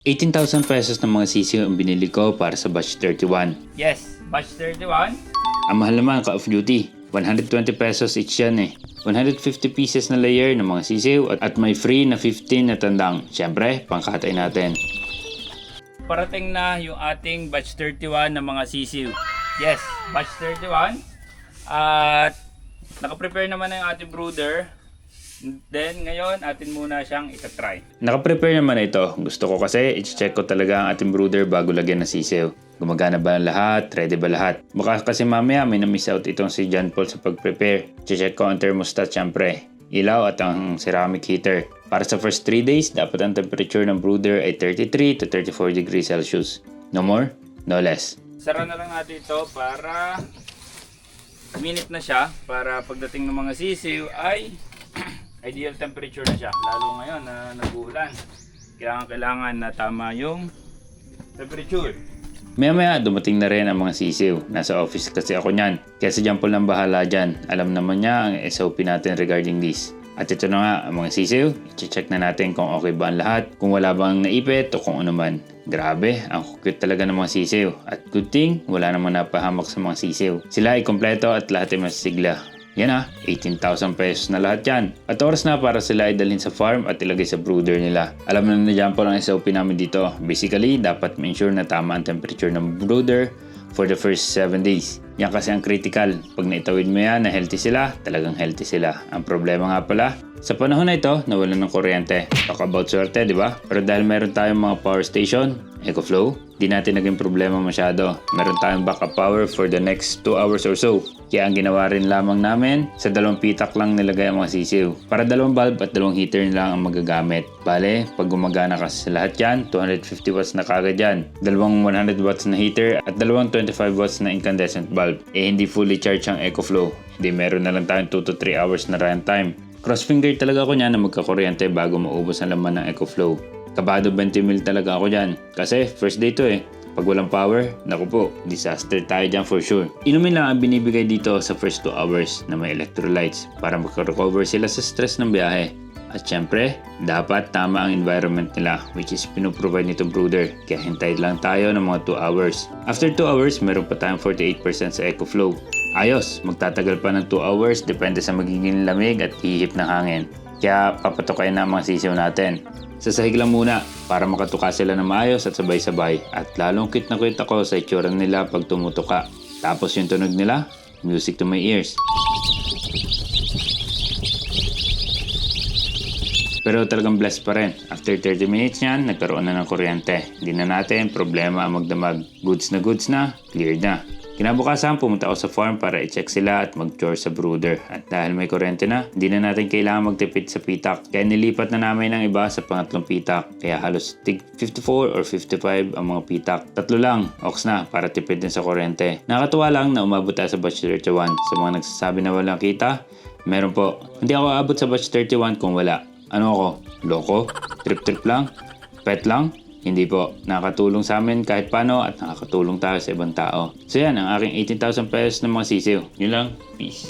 18,000 pesos ng mga sisiw ang binili ko para sa batch 31. Yes, batch 31. Ang mahal naman Call of Duty, 120 pesos each yan eh. 150 pieces na layer ng mga sisiw at may free na 15 na tandang. Siyempre, pangkatay natin. Parating na yung ating batch 31 ng mga sisiw. Yes, batch 31. At nakaprepare naman na yung ating brooder. Then ngayon, atin muna siyang itatry. Nakaprepare naman na ito. Gusto ko kasi i-check ko talaga ang ating brooder bago lagyan ng sisiw. Gumagana ba ang lahat? Ready ba lahat? Baka kasi mamaya may na-miss out itong si John Paul sa pag-prepare. Check ko ang thermostat syempre. Ilaw at ang ceramic heater. Para sa first 3 days, dapat ang temperature ng brooder ay 33 to 34 degrees Celsius. No more, no less. Sara na lang natin ito para minute na siya. Para pagdating ng mga sisiw ay ideal temperature na siya. Lalo ngayon na nag-uulan. Kailangan na tama yung temperature. Maya dumating na rin ang mga sisiw. Nasa office kasi ako niyan. Kaya si John Paul ang bahala dyan. Alam naman niya ang SOP natin regarding this. At ito na nga ang mga sisiw. I-check na natin kung okay ba ang lahat. Kung wala bang naipit o kung ano man. Grabe, ang cute talaga ng mga sisiw. At good thing, wala namang napahamak sa mga sisiw. Sila ay kompleto at lahat ay masigla. Yan 18,000 pesos na lahat yan. At oras na para sila ay dalhin sa farm at ilagay sa brooder nila. Alam na John Paul ang SOP namin dito. Basically, dapat ma-ensure na tama ang temperature ng brooder for the first 7 days. Yan kasi ang critical. Pag naitawid mo yan na healthy sila, talagang healthy sila. Ang problema nga pala, sa panahon na ito, nawalan ng kuryente. Talk about swerte, di ba? Pero dahil meron tayong mga power station, EcoFlow, di natin naging problema masyado. Meron tayong backup power for the next 2 hours or so. Kaya ang ginawa rin lamang namin, sa 2 pitak lang nilagay ang mga sisiw. Para 2 bulb at 2 heater lang ang magagamit. Bale, pag gumagana kasi sa lahat yan, 250 watts na kagad yan. 2 100 watts na heater at 2 25 watts na incandescent bulb. Hindi fully charge ang EcoFlow. Di meron na lang tayong 2 to 3 hours na runtime. Crossfinger talaga ako niyan na magkakuryente bago maubos ang laman ng EcoFlow. Kabado 20 mil talaga ako dyan. Kasi first day to eh. Pag walang power, naku po, disaster tayo dyan for sure. Inumin lang ang binibigay dito sa first 2 hours na may electrolytes para makarecover sila sa stress ng biyahe. At syempre, dapat tama ang environment nila which is pinoprovide nitong brooder. Kaya hintay lang tayo ng mga 2 hours. After 2 hours, meron pa tayong 48% sa EcoFlow. Ayos, magtatagal pa ng 2 hours depende sa magiging lamig at hihip ng hangin. Kaya papatukayin na ang mga sisiw natin. Sasahig lang muna para makatuka sila na maayos at sabay-sabay. At lalong cute na cute ako sa itsura nila pag tumutuka. Tapos yung tunog nila, music to my ears. Pero talagang blessed pa rin. After 30 minutes niyan, nagkaroon na ng kuryente. Hindi na natin problema ang magdamag. Goods na, cleared na. Kinabukasan, pumunta ako sa farm para i-check sila at mag-chore sa brooder. At dahil may kuryente na, hindi na natin kailangan magtipid sa pitak. Kaya nilipat na namin ang iba sa pangatlong pitak. Kaya halos tig 54 or 55 ang mga pitak. 3 lang, ox na para tipid din sa kuryente. Nakatuwa lang na umabot tayo sa batch 31. Sa mga nagsasabi na walang kita, meron po. Hindi ako aabot sa batch 31 kung wala. Ano ako? Loko? Trip lang? Pet lang? Hindi po. Nakakatulong sa amin kahit paano at nakakatulong tayo sa ibang tao. So yan, ang aking 18,000 pesos ng mga sisiw. Yun lang. Peace.